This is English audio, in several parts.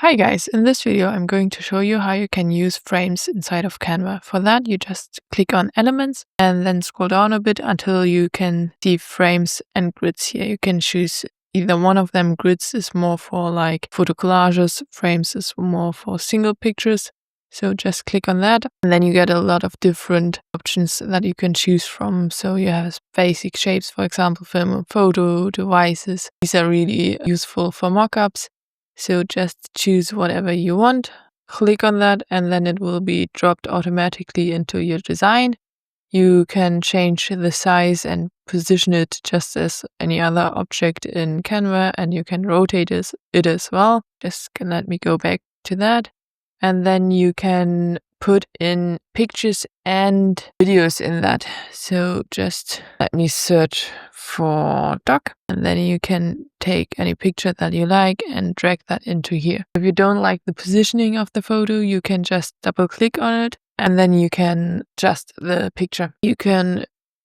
Hi guys, in this video I'm going to show you how you can use frames inside of Canva. For that you just click on elements and then scroll down a bit until you can see frames and grids here. You can choose either one of them. Grids is more for like photo collages, frames is more for single pictures. So just click on that and then you get a lot of different options that you can choose from. So you have basic shapes, for example, film and photo, devices. These are really useful for mockups. So just choose whatever you want, click on that, and then it will be dropped automatically into your design. You can change the size and position it just as any other object in Canva, and you can rotate it as well. Just let me go back to that. And then you can put in pictures and videos in that. So just let me search for dog, and then you can take any picture that you like and drag that into here. If you don't like the positioning of the photo, you can just double click on it and then you can adjust the picture. You can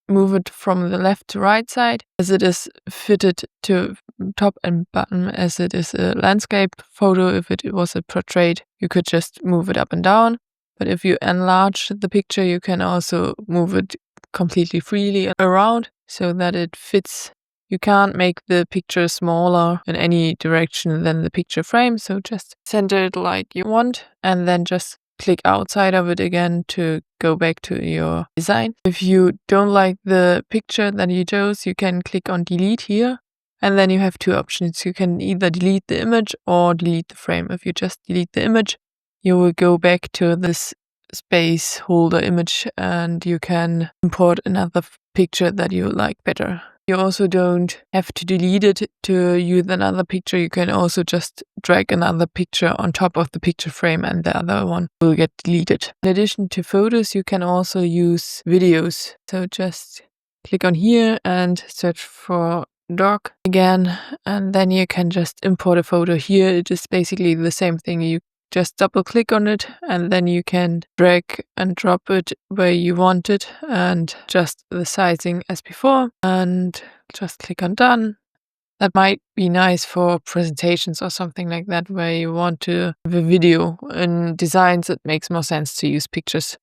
move it from the left to right side as it is fitted to top and bottom as it is a landscape photo. If it was a portrait, you could just move it up and down. But if you enlarge the picture, you can also move it completely freely around so that it fits. You can't make the picture smaller in any direction than the picture frame. So just center it like you want and then just click outside of it again to go back to your design. If you don't like the picture that you chose, you can click on delete here. And then you have two options. You can either delete the image or delete the frame. If you just delete the image, you will go back to this space holder image and you can import another picture that you like better. You also don't have to delete it to use another picture. You can also just drag another picture on top of the picture frame and the other one will get deleted. In addition to photos, you can also use videos. So just click on here and search for dog again, and then you can just import a photo here. It is basically the same thing. You just double click on it and then you can drag and drop it where you want it and adjust the sizing as before and just click on done. That might be nice for presentations or something like that where you want to have a video. In designs it makes more sense to use pictures.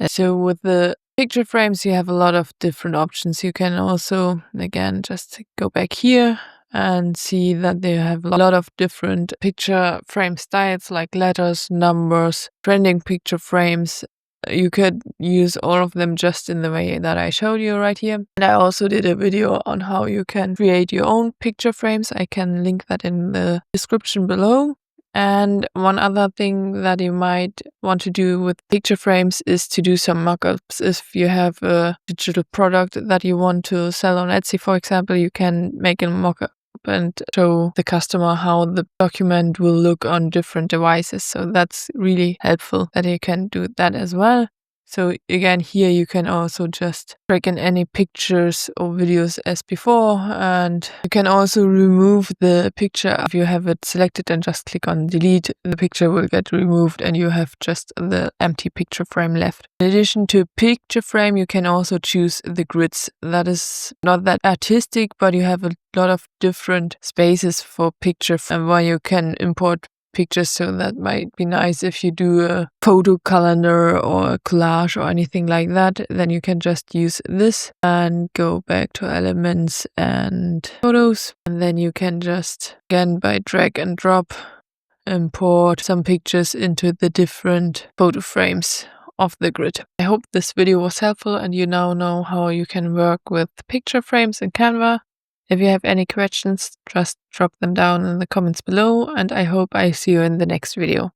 So with the picture frames you have a lot of different options. You can also again just go back here and see that they have a lot of different picture frame styles like letters, numbers, trending picture frames. You could use all of them just in the way that I showed you right here. And I also did a video on how you can create your own picture frames. I can link that in the description below. And one other thing that you might want to do with picture frames is to do some mockups. If you have a digital product that you want to sell on Etsy, for example, you can make a mockup and show the customer how the document will look on different devices. So that's really helpful that you can do that as well. So again, here you can also just drag in any pictures or videos as before, and you can also remove the picture. If you have it selected and just click on delete, the picture will get removed and you have just the empty picture frame left. In addition to picture frame, you can also choose the grids. That is not that artistic, but you have a lot of different spaces for picture and where you can import pictures. So that might be nice if you do a photo calendar or a collage or anything like that. Then you can just use this and go back to elements and photos, and then you can just again by drag and drop import some pictures into the different photo frames of the grid. I hope this video was helpful and you now know how you can work with picture frames in Canva. If you have any questions, just drop them down in the comments below, and I hope I see you in the next video.